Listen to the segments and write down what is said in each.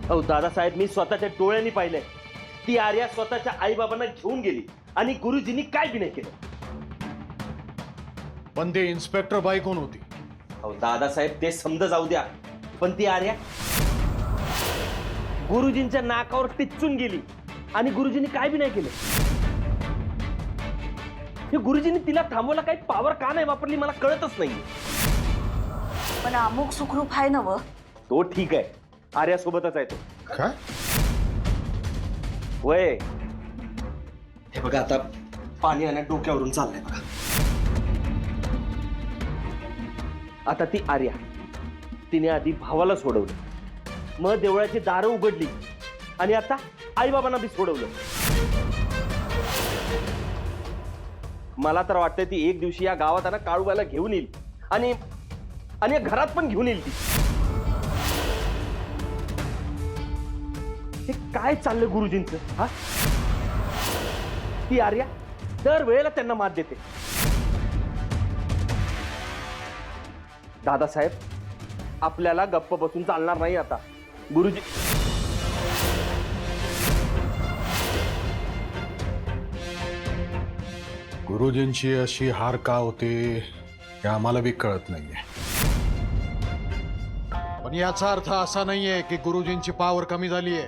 अहो दादासाहेब, मी स्वतःच्या डोळ्यांनी पाहिलंय. ती आर्या स्वतःच्या आई बाबांना घेऊन गेली आणि गुरुजींनी काय बी नाही केलं. पण ते इन्स्पेक्टर बाई कोण होती? अहो दादासाहेब, ते समजा जाऊ द्या, पण ती आर्या गुरुजींच्या नाकावर टिच्चून गेली आणि गुरुजींनी काय बी नाही केलं. हे गुरुजींनी तिला थांबवला, काही पावर का नाही वापरली मला कळतच नाही. पण अमुक सुखरूप आहे ना व? तो ठीक आहे, आर्या सोबतच आहे तो. काय? वय हे बघा, आता पाणी आणण्या डोक्यावरून चाललंय बघा. आता ती आर्या, तिने आधी भावाला सोडवलं, मग देवळाची दारं उघडली आणि आता आई बाबांना बी सोडवलं. मला तर वाटतंय ती एक दिवशी या गावात आहे ना काळूबाईला घेऊन येईल आणि आणि या घरात पण घेऊन येईल ती. हे काय चाललंय गुरुजींचं? हा, ती आर्या दर वेळेला त्यांना मात देते. दादासाहेब, आपल्याला गप्प बसून चालणार नाही आता. गुरुजी गुरुजींची अशी हार का होते हे आम्हाला बी कळत नाहीये. पण याचा अर्थ असा नाहीये की गुरुजींची पावर कमी झालीये.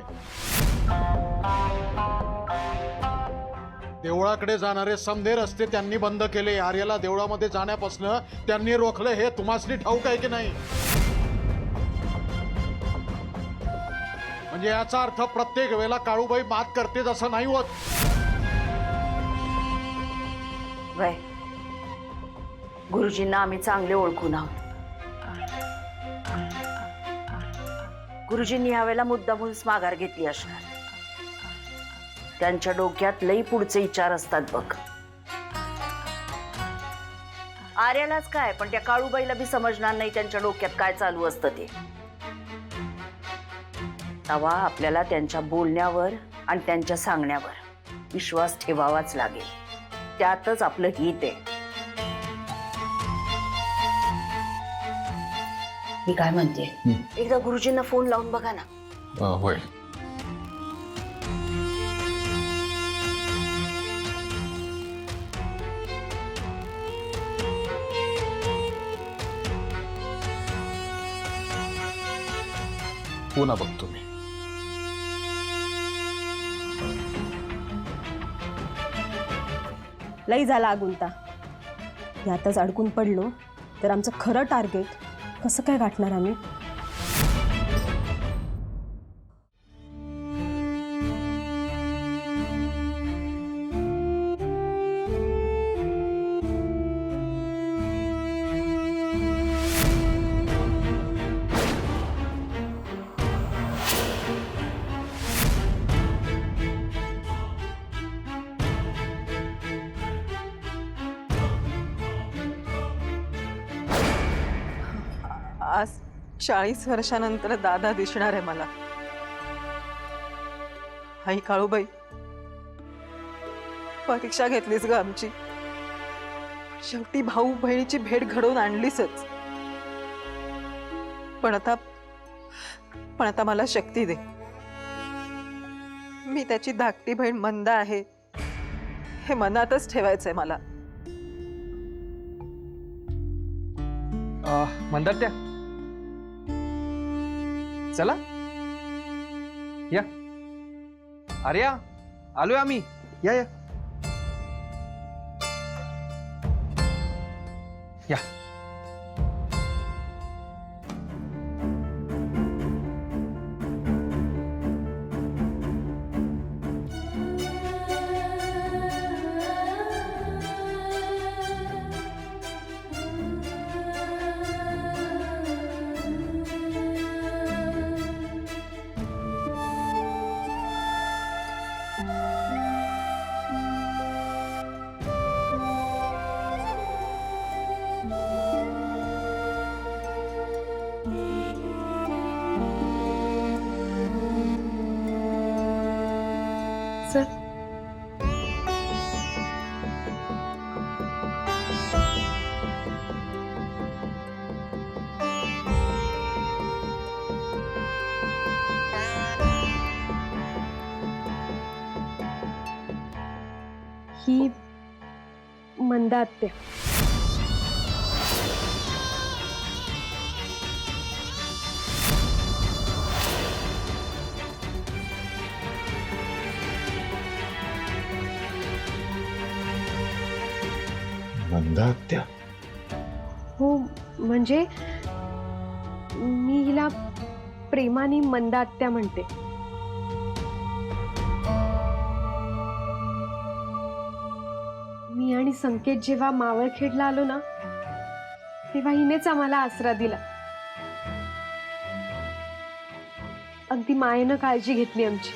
देवळाकडे जाणारे समधे रस्ते त्यांनी बंद केले. आर्याला देवळामध्ये जाण्यापासून त्यांनी रोखलं, हे तुम्हासनी ठाऊक आहे की नाही? म्हणजे याचा अर्थ प्रत्येक वेळेला काळूबाई मात करतेच असं नाही होत. वय गुरुजींना आम्ही चांगले ओळखून आहोत. गुरुजींनी यावेळेला मुद्दामूनच माघार घेतली असणार. त्यांच्या डोक्यात लई पुढचे विचार असतात बघ. आर्यालाच काय, पण त्या काळूबाईला बी समजणार नाही त्यांच्या डोक्यात काय चालू असतं ते. तेव्हा आपल्याला त्यांच्या बोलण्यावर आणि त्यांच्या सांगण्यावर विश्वास ठेवावाच लागेल. त्यातच आपलं हित आहे. मी काय म्हणते, एकदा गुरुजींना फोन लावून बघा ना. होय. पुन्हा बघतो मी. लई झाला अगुंता. यातच अडकून पडलो तर आमचं खरं टार्गेट कसं काय गाठणार आम्ही? आज 40 वर्षानंतर दादा दिसणार आहे मला. आई काळूबाई, परीक्षा घेतलीस ग आमची. शेवटी भाऊ बहिणीची भेट घडवून आणलीसच. पण आता मला शक्ती दे. मी त्याची धाकटी बहीण मंदा आहे हे मनातच ठेवायचंय मला. म्हणतात त्या, चला या. आर्या, आलोय आम्ही. या या या. ही मंदा आत्या. मंदात्या? हो, म्हणजे मी हिला प्रेमाने मंदा आत्या म्हणते. मी आणि संकेत जेव्हा मावळखेडला आलो ना, तेव्हा हिनेच आम्हाला आसरा दिला. अगदी मायेनं काळजी घेतली आमची,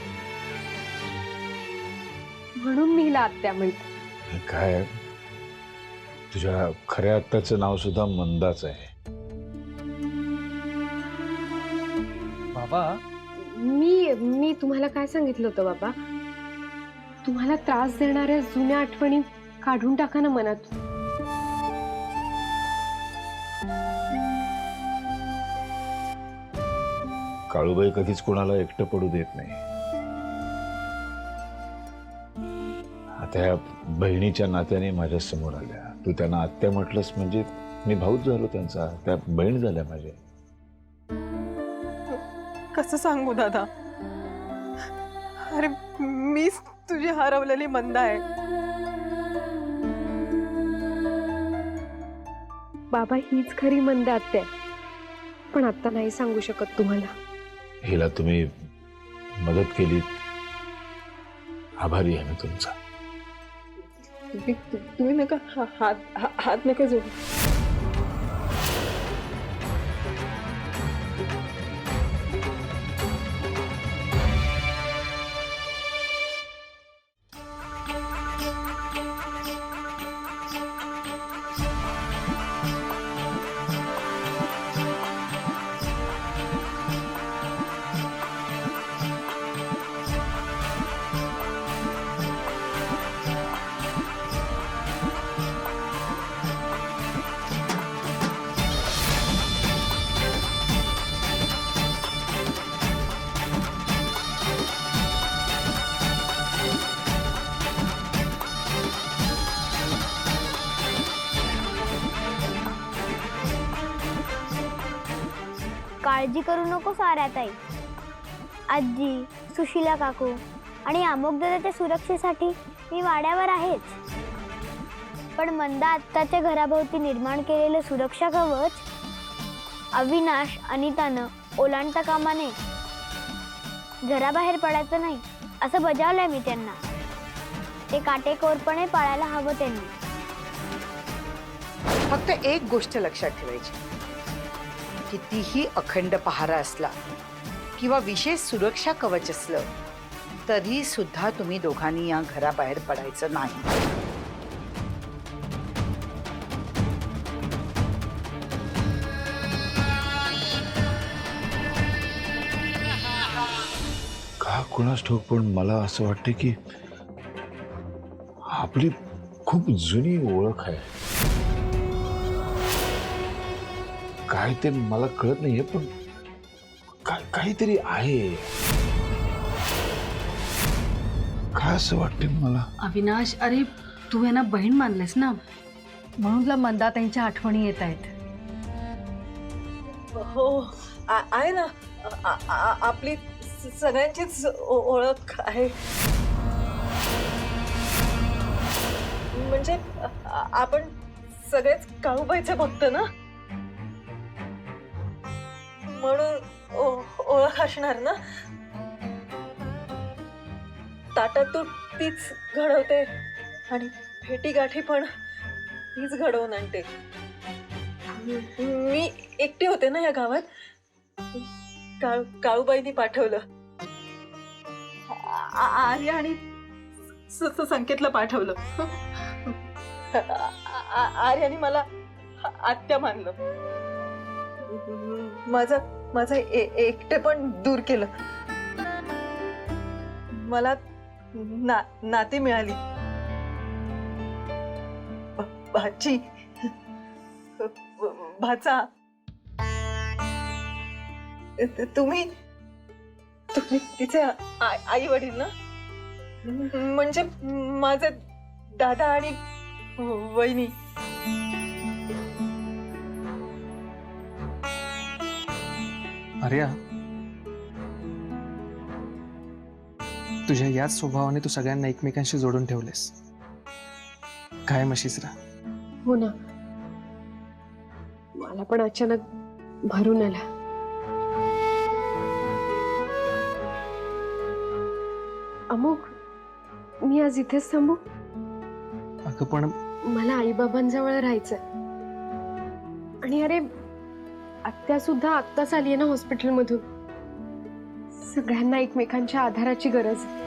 म्हणून मी हिला आत्या म्हणते. काय तुझ्या खऱ्या आत्याचं नाव सुद्धा मंदाच आहे. बाबा मी तुम्हाला काय सांगितलं होतं बाबा? तुम्हाला त्रास देणाऱ्या जुन्या आठवणी काढून टाका ना मनातून. काळूबाई कधीच कोणाला एकटं पडू देत नाही. आता या बहिणीच्या नात्याने माझ्या समोर आल्या. तू त्यांना आत्या म्हटलंस म्हणजे मी भाऊच झालो त्यांचा. त्या बहीण झाल्या माझ्या. कसं सांगू दादा? अरे मीच तुझी हरवलेली मंदा आहे. बाबा, हीच खरी मंद आत्या आहे, पण आता नाही सांगू शकत तुम्हाला. हिला तुम्ही मदत केली, आभारी आहे मी तुमचा. तुम्ही नका हात नका जोडू. काळजी करू नको साऱ्याताई. आजी, सुशीला काकू आणि अमोक दादाच्या सुरक्षेसाठी मी वाड्यावर आहेच. पण मंदा आत्ताच्या घराभोवती निर्माण केलेलं सुरक्षा कवच अविनाश अनितानं ओलांडता कामा नये. घराबाहेर पडायचं नाही असं बजावलंय मी त्यांना. ते काटेकोरपणे पाळायला हवं त्यांनी. फक्त एक गोष्ट लक्षात ठेवायची, कितीही अखंड पहारा असला किंवा विशेष सुरक्षा कवच असलं तरी सुद्धा तुम्ही दोघांनी या घराबाहेर पडायचं नाही. का कुणास ठाऊक, पण मला असं वाटतं की आपली खूप जुनी ओळख आहे. काय ते मला कळत नाहीये, पण काहीतरी आहे. काय असं वाटते मला. अविनाश, अरे तू यांना बहीण मानलेस ना, म्हणून तुला मंदा त्यांच्या आठवणी येत आहेत. हो आहे ना. आपली सगळ्यांचीच ओळख आहे. म्हणजे आपण सगळेच काळूबाईचे भक्त ना, म्हणून ओळख असणार ना. ताटातूट तीच घडवते आणि भेटीगाठी पण तीच घडवून आणते. मी एकटी होते ना या गावात. काळूबाईंनी पाठवलं. आर्य आणि संकेतला पाठवलं. आर्याने मला आत्या मानलं. माझं एकटे पण दूर केलं. मला नाती मिळाली. भाची, भाचा. तुम्ही तिचे आई वडील ना. म्हणजे माझे दादा आणि वहिनी. आर्या, तुझ्या याच स्वभावाने तू सगळ्यांना एकमेकांशी जोडून ठेवलेस. काय म्हशीस रा. हो ना, मला पण अचानक भरून आला. अमुक, मी आज इथेच थांबू? अगं पण मला आईबाबांजवळ राहायचंय. आणि अरे, आत्या सुद्धा आत्ताच आली आहे ना हॉस्पिटलमधून. सगळ्यांना एकमेकांच्या आधाराची गरज आहे.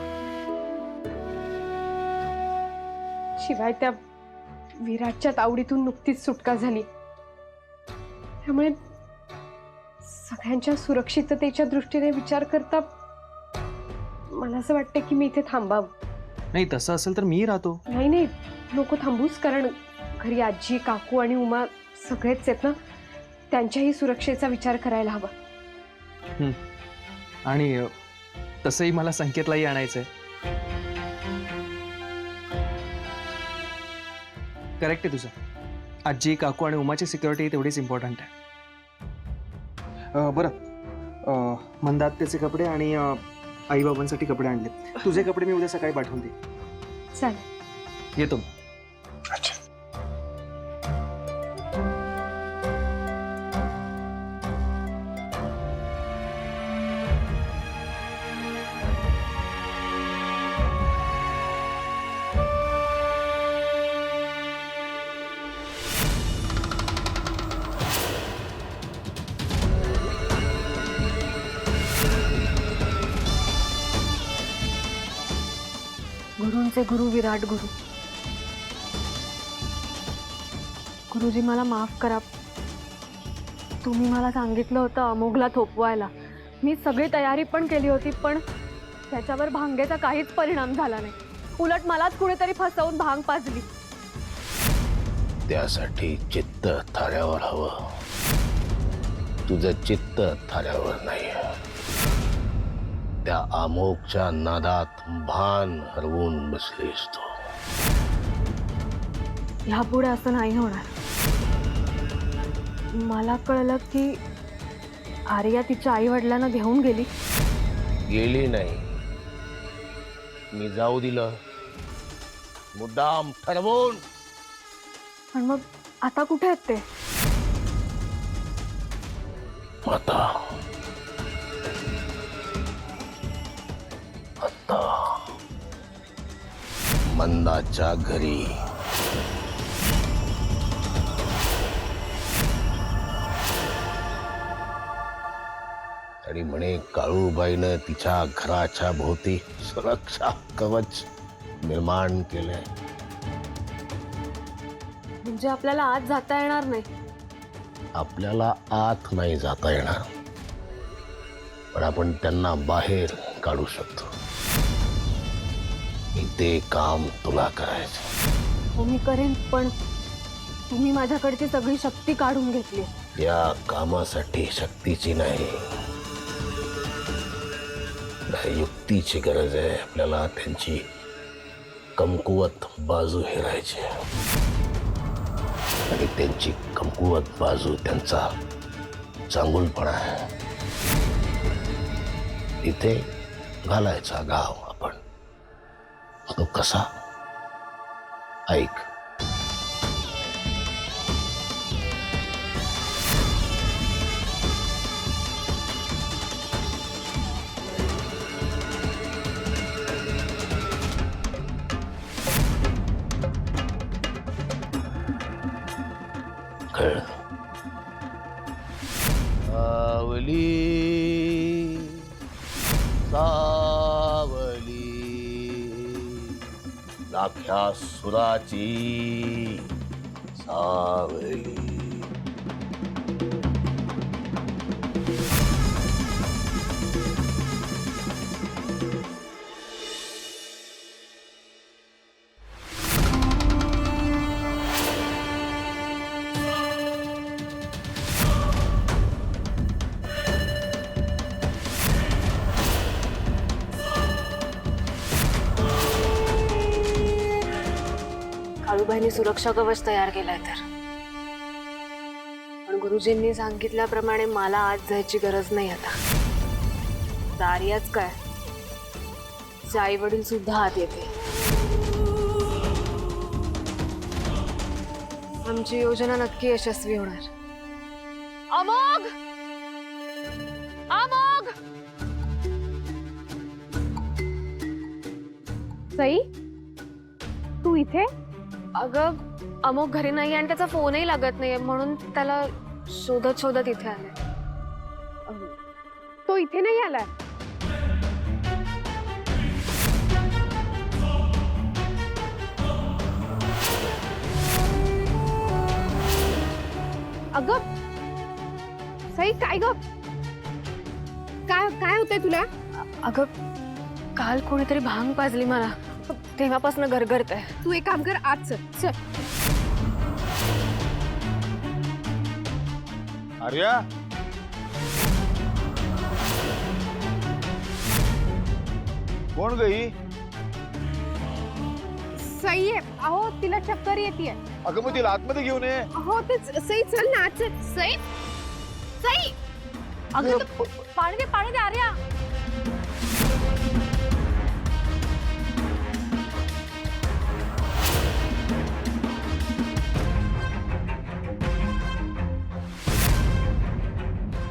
शिवाय त्या विराटच्या तावडीतून नुकतीच सुटका झाली. त्यामुळे सगळ्यांच्या सुरक्षिततेच्या दृष्टीने विचार करता मला असं वाटतं की मी इथे थांबावं. नाही, तसं असेल तर मी राहतो. नाही नाही, नको थांबूच, कारण घरी आजी, काकू आणि उमा सगळेच आहेत ना. त्यांच्याही सुरक्षेचा विचार करायला हवा. आणि तसंही मला संकेतलाही आणायचंय. करेक्ट आहे तुझं. आजी, काकू आणि उमाची सिक्युरिटी तेवढीच इम्पॉर्टंट आहे. बरं, मंदात्याचे कपडे आणि आईबाबांसाठी कपडे आणले. तुझे कपडे मी उद्या सकाळी पाठवून दे. चालेल, येतो. गुरूंचे गुरु विराट गुरु. गुरुजी, मला माफ करा. तुम्ही मला सांगितलं होतं अमोघला थोपवायला. मी सगळी तयारी पण केली होती, पण त्याच्यावर भांगेचा काहीच परिणाम झाला नाही. उलट मलाच कुणीतरी फसवून भांग पाजली. त्यासाठी चित्त थाऱ्यावर हवं. तुझं चित्त थाऱ्यावर नाही. त्या अमोघच्या नादात भान हरवून बसलीस तू. ह्यापुढे असं नाही होणार. मला कळलं की आर्या तिच्या आई वडिलांना घेऊन गेली. गेली नाही, मी जाऊ दिलं. मुद्दाम ठरवून. पण मग आता कुठे आहेत ते? आता मंदाच्या घरी. आणि म्हणे काळूबाईनं तिच्या घराच्या भोवती सुरक्षा कवच निर्माण केलंय. म्हणजे आपल्याला आत जाता येणार नाही? आपल्याला आत नाही जाता येणार, पण आपण त्यांना बाहेर काढू शकतो. ते काम तुला करायचं. हो, मी करेन, पण तुम्ही माझ्याकडची सगळी शक्ती काढून घेतली. या कामासाठी शक्तीची नाही, युक्तीची गरज आहे. आपल्याला त्यांची कमकुवत बाजू हेरायची, आणि त्यांची कमकुवत बाजू त्यांचा चांगुलपणा आहे. तिथे घालायचा गाव आपण. तो कसा? ऐक. कळ. सावली सावली लाख्या सुराची सावली. सासूबाईंनी सुरक्षा कवच तयार केलाय तर. पण गुरुजींनी सांगितल्याप्रमाणे मला आज जायची गरज नाही आता. दारियाच काय, आई वडील सुद्धा आत येते. आमची योजना नक्की यशस्वी होणार. अमोघ, अमोघ, सई तू इथे? अगं अमोघ घरी नाही आणि त्याचा फोनही लागत नाहीये म्हणून त्याला शोधत शोधत इथे आले. तो इथे नाही आलाय? अगं सई काय ग, काय काय होतंय तुला? अगं काल कोणीतरी भांग पाजली मला, तेव्हापासून गरगरतंय. तू एक काम कर, आज चल. आर्या, कोण गई? सई आहे. अहो तिला चक्कर येते. अगं मग तिला आतमध्ये घेऊन ये. हो तेच. सई चल ना, आज चल. सई, सई अगं पाणी दे, पाणी दे आर्या.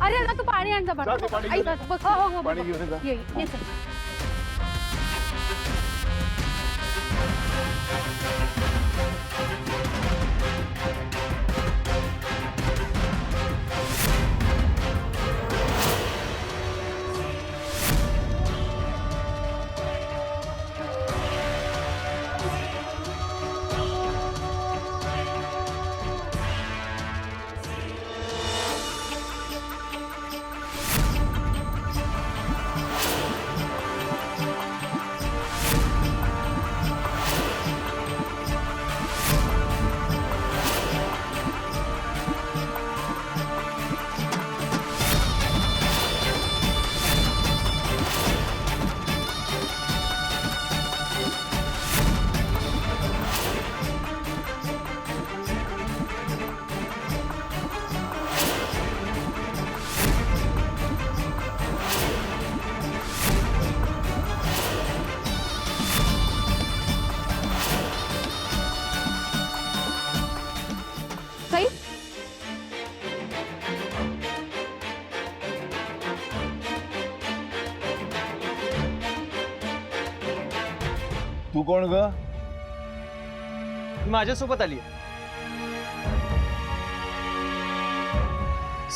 अरे ना तू पाणी आण जा बरं. जा ते पाणी आई, घेऊन बस. हो हो हो, पाणी घेऊन ये जा. ये चल. सई तू कोण ग? माझ्यासोबत आली.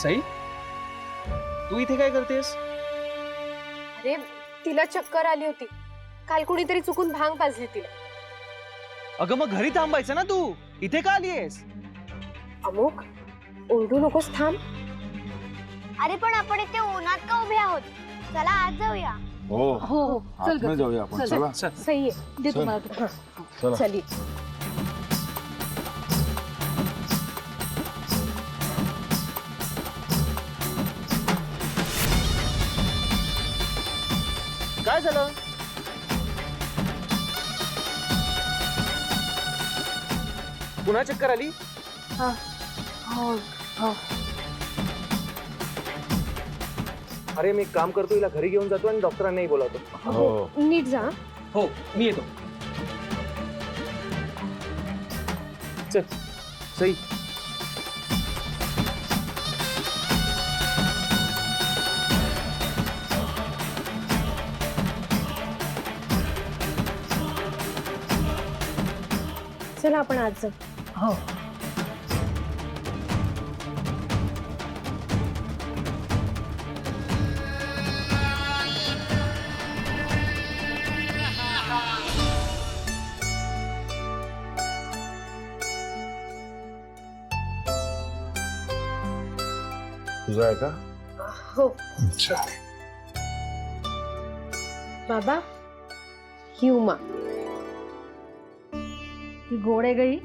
सई तू इथे काय करतेस? अरे तिला चक्कर आली होती. काल कुणीतरी चुकून भांग पाजली तिला. अगं मग घरी थांबायचं ना, तू इथे का आलीयस? अमोघ ओरडू नकोस, थांब. अरे पण आपण इथे उन्हात का उभे आहोत? चला आज जाऊया. हो हो हो चल आतमध्ये ग. जाऊया आपण. चला सई आहे. दे चल. तुम्हाला. चला. चल ये. काय झालं? पुन्हा चक्कर आली? हो हो. अरे मी एक काम करतो, हिला घरी घेऊन जातो आणि डॉक्टरांनाही बोलावतो. हो नीट जा. हो मी येतो. चल सई. चला आपण आज जाऊ. हो तुझा आहे का? हो अच्छा. बाबा, ही उमा. ती गोड आहे गई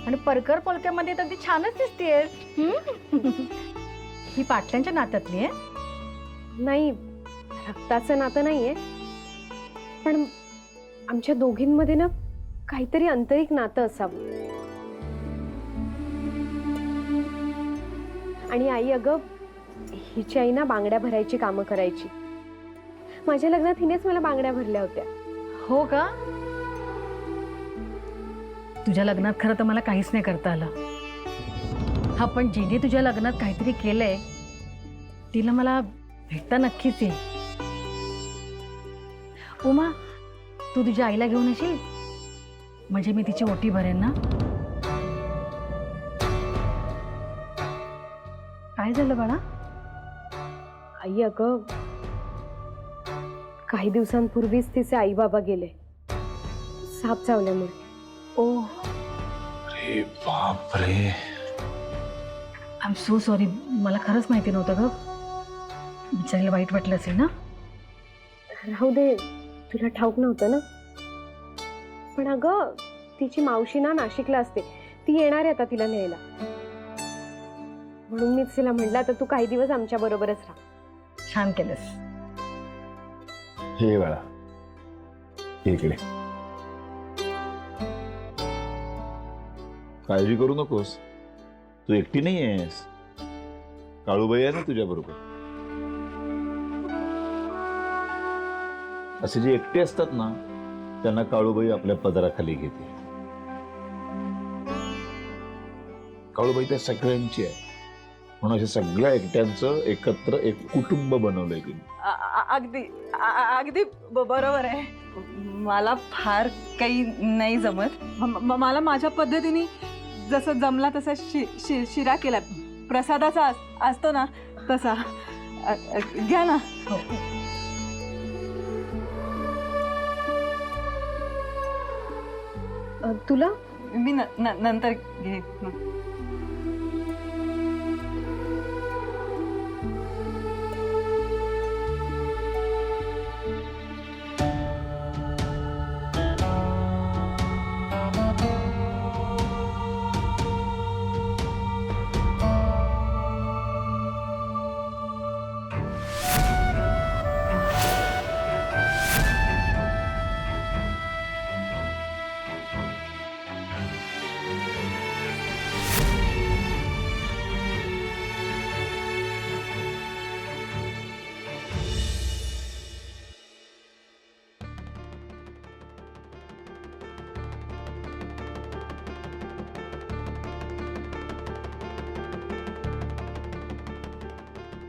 आणि परकर पोलक्यामध्ये तर ती छानच दिसतेस. ही पाटलांच्या नात्यातली आहे. नाही, रक्ताचं नातं नाहीये, पण आमच्या दोघींमध्ये ना काहीतरी आंतरिक नातं असावं. आणि आई, अगं हिची आई ना बांगड्या भरायची कामं करायची. माझ्या लग्नात हिनेच मला बांगड्या भरल्या होत्या. हो का? तुझ्या लग्नात खरं तर मला काहीच नाही करता आलं. हा, पण जिने तुझ्या लग्नात काहीतरी केलंय तिला मला भेटता नक्कीच येईल. उमा, तू तुझ्या आईला घेऊन येशील? म्हणजे मी तिची ओटी भरेन ना. काय झालं बाळा? आई, अगं काही दिवसांपूर्वीच तिचे आई बाबा गेले साप चावल्यामुळे. ओ, अरे बापरे. I am so sorry. मला खरंच माहिती नव्हतं ग. बिचारीला वाईट वाटलं असेल ना. राहू दे, तुला ठाऊक नव्हतं ना. पण अगं तिची मावशी ना नाशिकला असते, ती येणार आहे आता तिला न्यायला. म्हणून मीच तिला म्हटलं तर तू काही दिवस आमच्या बरोबरच राहा. छान केलंस. हे बाळा, इकडे. काळजी करू नकोस, तू एकटी नाही आहेस. काळूबाई आहे ना तुझ्या बरोबर. असे जे एकटे असतात ना त्यांना काळूबाई आपल्या पदराखाली घेते. काळूबाई त्या सगळ्यांची आहे, म्हणून अशा सगळ्या एकट्यांचं एकत्र एक कुटुंब बनवलंय तिने. अगदी अगदी बरोबर आहे. मला फार काही नाही जमत. मला माझ्या पद्धतीने जसं जमला तसा शिरा केला. प्रसादाचा असतो ना तसा. घ्या ना. हो. तुला मी नंतर घे.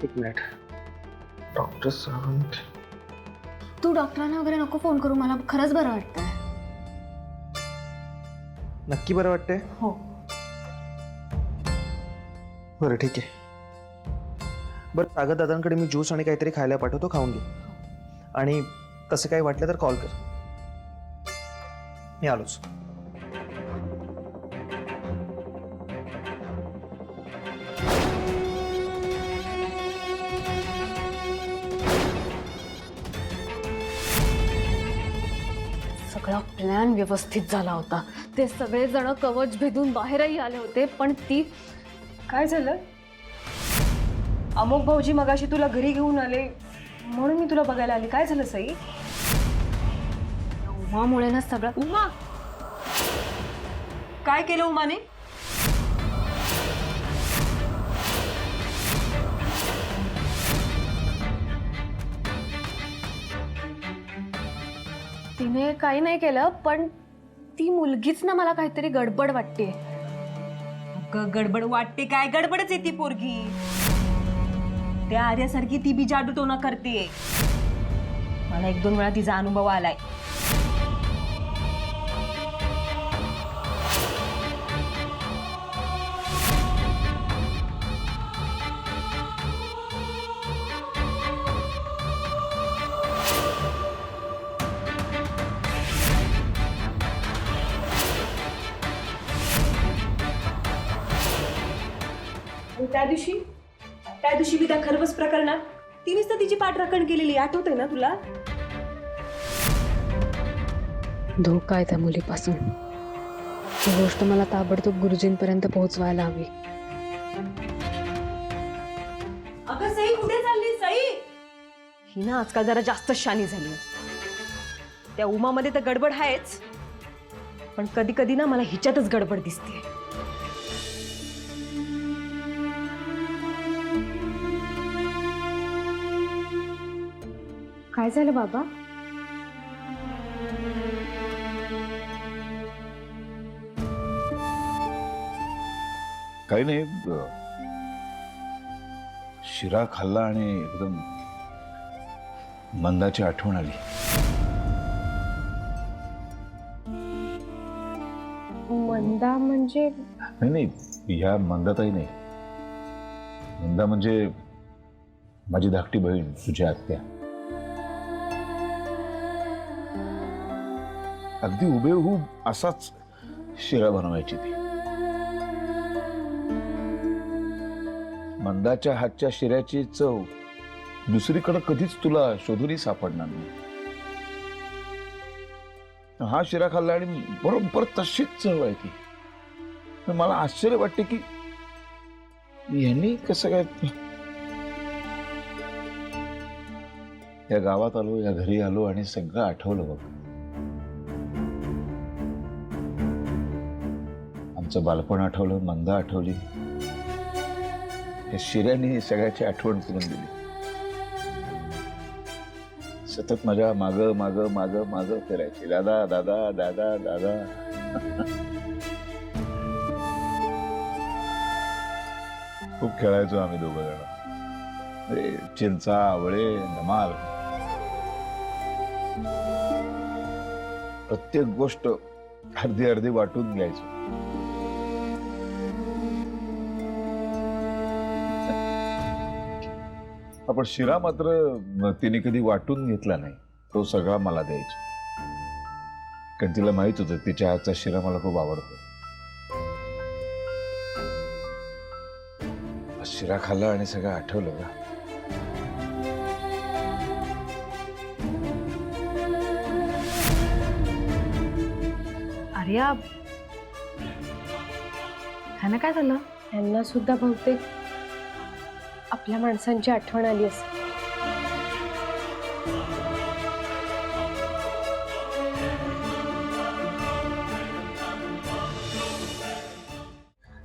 एक मिनिट. डॉक्टर सावंत. तू डॉक्टरांना वगैरे नको फोन करू, मला खरंच बरं वाटतंय. नक्की बरं वाटतंय? हो. बरं ठीक आहे. बरं, सागर दादांकडे मी ज्यूस आणि काहीतरी खायला पाठवतो, खाऊन घे. आणि तसं काही वाटलं तर कॉल कर. मी आलोच. सगळा प्लॅन व्यवस्थित झाला होता. ते सगळेजण कवच भेदून बाहेरही आले होते, पण ती काय झालं? अमोक भाऊजी मगाशी तुला घरी घेऊन आले म्हणून मी तुला बघायला आली. काय झालं सई? उमामुळे ना सगळं. उमा, काय केलं उमाने? तिने काही नाही केलं, पण ती मुलगीच ना मला काहीतरी गडबड वाटते. गडबड वाटते काय? गडबडच आहे ती पोरगी. त्या आर्यासारखी ती बी जादूटोना करते. मला 1-2 वेळा तिचा अनुभव आलाय. त्या दिवशी मी त्या खरवस प्रकरणात तिनेच तर तिची पाठराखण केलेली. आठवतंय ना तुला? धोका आहे त्या मुलीपासून. ही गोष्ट मला ताबडतोब गुरुजींपर्यंत पोहोचवायला हवी. अगं सई, कुठे चालली सई? ही ना आजकाल जरा जास्त शानी झाली. त्या उमामध्ये तर गडबड आहेच, पण कधी कधी ना मला हिच्यातच गडबड दिसते. काय झालं बाबा? काही नाही, शिरा खाल्ला आणि एकदम मंदाची आठवण आली. मंदा म्हणजे? नाही नाही, ह्या मंदाताई नाही. मंदा म्हणजे माझी धाकटी बहीण, तुझी आत्या. अगदी हुबेहूब असाच शिरा बनवायची ती. मंदाच्या हातच्या शिऱ्याची चव दुसरीकडे कधीच तुला शोधूनही सापडणार नाही. हा शिरा खाल्ला आणि बरोबर तशीच चव आहे ती. तर मला आश्चर्य वाटते की यांनी कसं काय. या गावात आलो, या घरी आलो आणि सगळं आठवलं बघ. आमचं बालपण आठवलं, मंदा आठवली. या शिऱ्याने सगळ्याची आठवण करून दिली. सतत माझ्या माग माग माग माग फिरायची. दादा दादा दादा दादा. खूप खेळायचो आम्ही दोघं जण. अरे चिंचा, आवळे, धमाल. प्रत्येक गोष्ट अर्धी अर्धी वाटून घ्यायचो. आपण शिरा मात्र तिने कधी वाटून घेतला नाही. तो सगळा मला द्यायचा. कारण तिला माहित होतं तिच्या हातचा शिरा मला खूप आवडतो. शिरा खाल्ला आणि सगळं आठवलं का. आर्या, ह्यांना काय झालं? यांना सुद्धा बहुतेक आपल्या माणसांची आठवण आली असेल.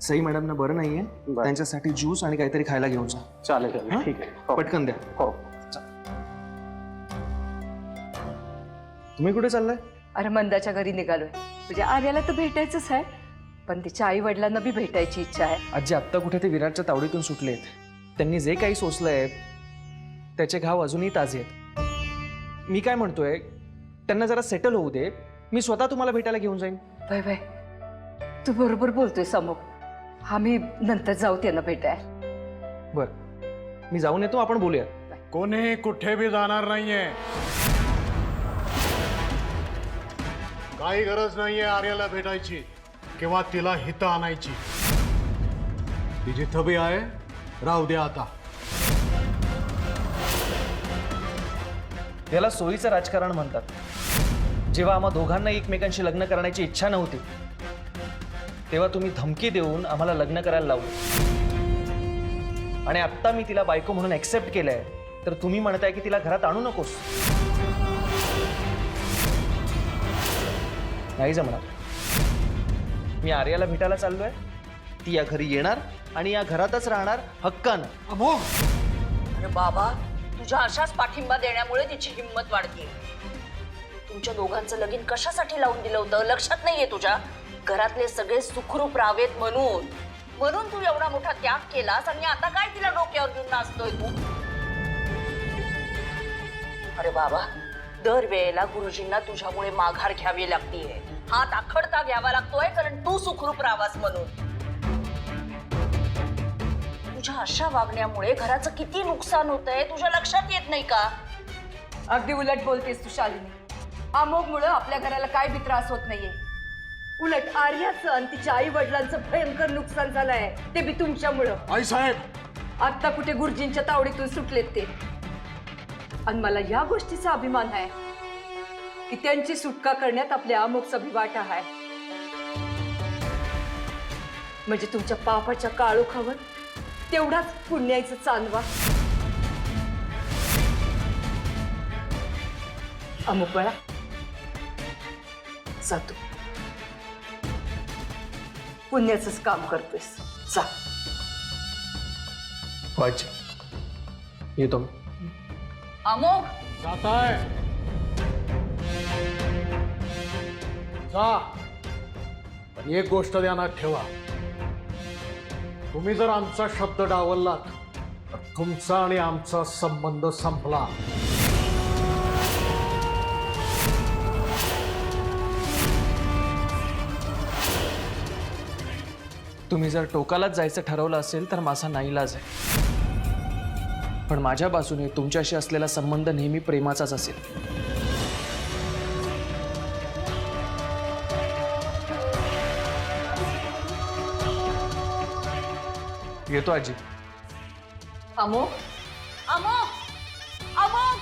सई मॅडमना बरं नाहीये, त्यांच्यासाठी ज्यूस आणि काहीतरी खायला घेऊन जा. चालेल हा? ठीक आहे. पटकन द्या. हो. तुम्ही कुठे चाललाय? अरे मंदाच्या घरी निघालोय. म्हणजे आर्याला तर भेटायचंच आहे, पण तिच्या आई वडिलांना बी भेटायची इच्छा आहे. आजी आत्ता कुठे ते विराटच्या तावडीतून सुटलेत. त्यांनी जे काही सोसलंय त्याचे घाव अजूनही ताजे आहेत. मी काय म्हणतोय, त्यांना जरा सेटल होऊ दे. मी स्वतः तुम्हाला भेटायला घेऊन जाईन. बाय बाय, तू बरोबर बोलतोय समोर. आम्ही नंतर जाऊ त्यांना भेटाय. बरं, मी जाऊन येतो, आपण बोलूया. कोणी कुठे बी जाणार नाहीये. काही गरज नाहीये आर्याला भेटायची किंवा तिला हित आणायची. ती जिथं बी आहे राहू दे आता. याला सोयीचं राजकारण म्हणतात. जेव्हा आम्हा दोघांना एकमेकांशी लग्न करण्याची इच्छा नव्हती, तेव्हा तुम्ही धमकी देऊन आम्हाला लग्न करायला लावलं. आणि आत्ता मी तिला बायको म्हणून ऍक्सेप्ट केलंय, तर तुम्ही म्हणताय की तिला घरात आणू नकोस. नाही जमणार. मी आर्याला भेटायला चाललोय. ती या घरी येणार आणि या घरातच राहणार हक्कानं. अरे बाबा, तुझ्या अशाच पाठिंबा देण्यामुळे तिची हिंमत वाढते. तुमच्या दोघांचं लगीन कशासाठी लावून दिलं होतं लक्षात नाहीये तुझ्या? घरातले सगळे सुखरूप राहावेत म्हणून. म्हणून तू एवढा मोठा त्याग केलास आणि आता काय तिला डोक्यावर घेऊन नाचतोय तू? अरे बाबा, दरवेळेला गुरुजींना तुझ्यामुळे माघार घ्यावी लागतीये. हात आखडता घ्यावा लागतोय कारण तू सुखरूप राहावास म्हणून. तुझ्या अशा वागण्यामुळे घराचं किती नुकसान होतंय तुझ्या लक्षात येत नाही का? अगदी उलट बोलतेस तू शालिनी. अमोघमुळे आपल्या घराला काय बी त्रास होत नाहीये. उलट आर्याचं आणि तिच्या आई वडिलांचं भयंकर नुकसान झालंय, ते बी तुमच्यामुळं. आई साहेब, आता कुठे गुरुजींच्या तावडीतून सुटलेत ते. आणि मला या गोष्टीचा अभिमान आहे की त्यांची सुटका करण्यात आपल्या अमोघचा बी वाटा आहे. म्हणजे तुमच्या पापाच्या काळोखावर तेवढाच पुण्याचं चांदवा. अमुक बाळा, जातो. पुण्याचंच काम करतोयस. जा. हो आजी, येतो मी. अमोघ, जाताय जा. पण एक गोष्ट ध्यानात ठेवा, तुम्ही जर आमचा शब्द डावललात तर तुमचा आणि आमचा संबंध संपला. तुम्ही जर टोकालाच जायचं ठरवलं असेल तर माझा नाईलाज आहे, पण माझ्या बाजूने तुमच्याशी असलेला संबंध नेहमी प्रेमाचाच असेल. येतो आजी. अमोघ, अमोघ, अमोघ.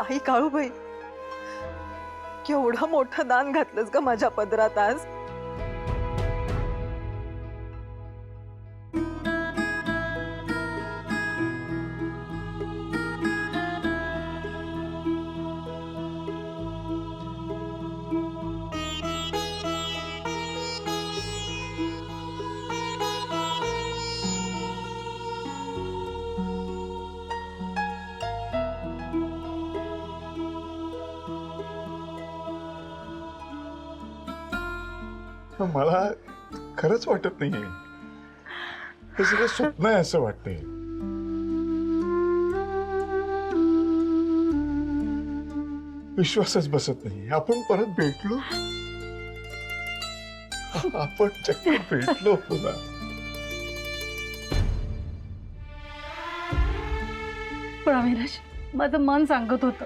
आई काळूबाई, केवढं मोठं दान घातलंस ग माझ्या पदरात आज. मला खरंच वाटत नाहीये, हे सगळं स्वप्न आहे असं वाटतंय. विश्वासच बसत नाही. आपण परत भेटलो, आपण चक्क भेटलो पुन्हा. पण अविनाश, माझं मन सांगत होतं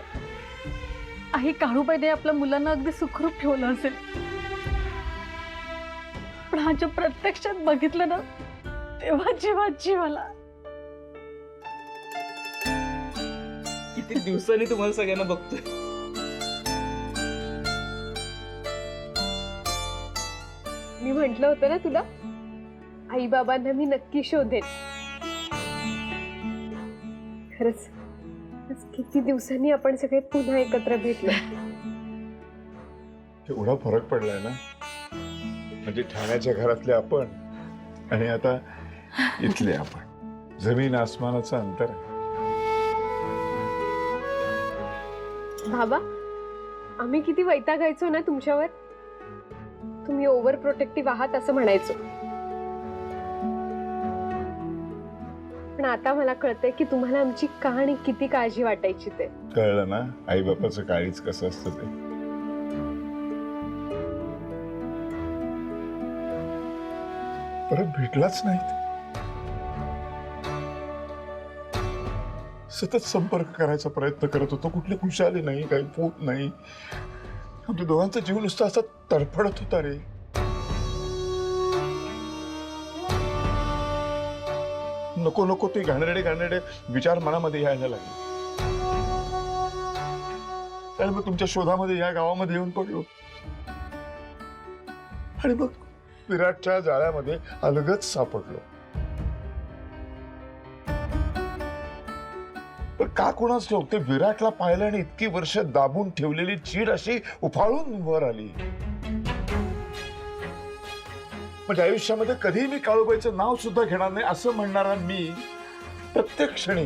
आई काळूबाईने आपल्या मुलांना अगदी सुखरूप ठेवलं असेल, पण हा जे प्रत्यक्षात बघितलं ना तेव्हा जीवाला किती दिवसांनी तुम्हाला सगळ्यांना बघतोय. मी म्हंटल होतं ना तुला, आई बाबांना मी नक्की शोधेन. खरंच आज किती दिवसांनी आपण सगळे पुन्हा एकत्र भेटलो. एवढा फरक पडलाय ना, म्हणजे ठाण्याच्या घरातले आपण आणि आता इथले आपण, जमीन आसमानाचं अंतर आहे. बाबा, आम्ही किती वैतागायचो ना तुमच्यावर. तुम्ही ओव्हर प्रोटेक्टिव्ह आहात असं म्हणायचो, पण आता मला कळतंय की तुम्हाला आमची का आणि किती काळजी वाटायची ते. कळलं ना आई बापाचं काळीच कसं असतं ते. परत भेटलाच नाही. सतत संपर्क करायचा प्रयत्न करत होतो, कुठली खुशाली नाही, काही फूट नाही. आमच्या दोघांचा जीव नुसता असा तडफडत होता रे. नको नको ते घाणेरडे विचार मनामध्ये यायला लागले, आणि मग तुमच्या शोधामध्ये या गावामध्ये येऊन पडलो, आणि मग विराटच्या जाळ्यामध्ये अलगद सापडलो. पण का कोणाच ठाऊक ते विराटला पाहिलं आणि इतकी वर्ष दाबून ठेवलेली चीड अशी उफाळून वर आली. म्हणजे आयुष्यामध्ये कधी मी काळूबाईचं नाव सुद्धा घेणार नाही असं म्हणणारा मी प्रत्येक क्षणी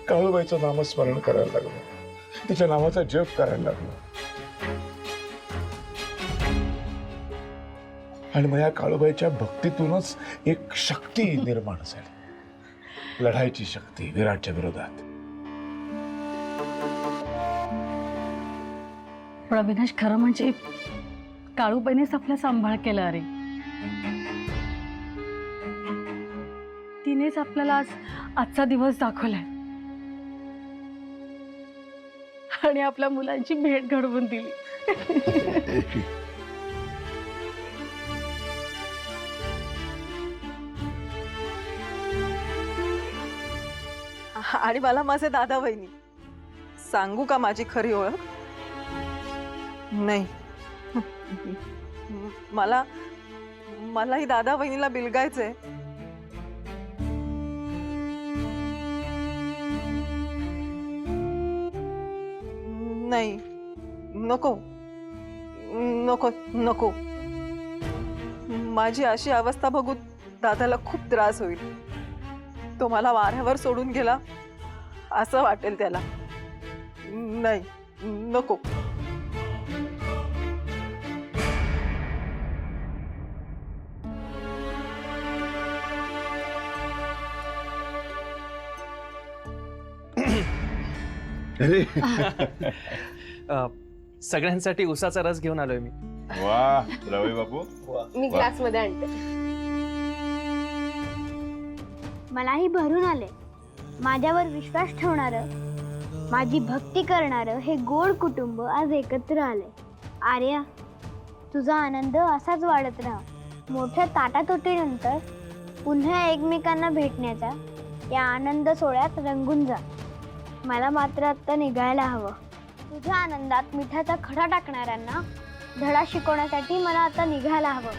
काळूबाईचं नामस्मरण करायला लागलो, तिच्या नावाचा जप करायला लागलो. आणि मग या काळूबाईच्या भक्तीतूनच एक शक्ती निर्माण झाली, लढायची शक्ती विराटच्या विरोधात. पण अविनाश, खरं म्हणजे काळूबाईनेच आपला सांभाळ केला. अरे तिनेच आपल्याला आजचा दिवस दाखवलाय आणि आपल्या मुलांची भेट घडवून दिली. आणि मला माझे दादा वहिनी. सांगू का माझी खरी ओळख? नाही. मलाही दादा वहिनीला बिलगायचंय. नाही, नको नको नको. माझी अशी अवस्था बघून दादाला खूप त्रास होईल. तो मला वाऱ्यावर सोडून गेला असं वाटेल त्याला. नाही, नको. अरे सगळ्यांसाठी उसाचा रस घेऊन आलोय मी. वा रवी बापू. मी ग्लासमध्ये आणते. मलाही भरून आले. माझ्यावर विश्वास ठेवणारं, माझी भक्ती करणारं हे गोड कुटुंब आज एकत्र आले. आर्या, तुझा आनंद असाच वाढत राहा. मोठ्या ताटातोटीनंतर पुन्हा एकमेकांना भेटण्याचा या आनंद सोहळ्यात रंगून जा. मला मात्र आत्ता निघायला हवं. तुझ्या आनंदात मिठाचा खडा टाकणाऱ्यांना धडा शिकवण्यासाठी मला आता निघायला हवं.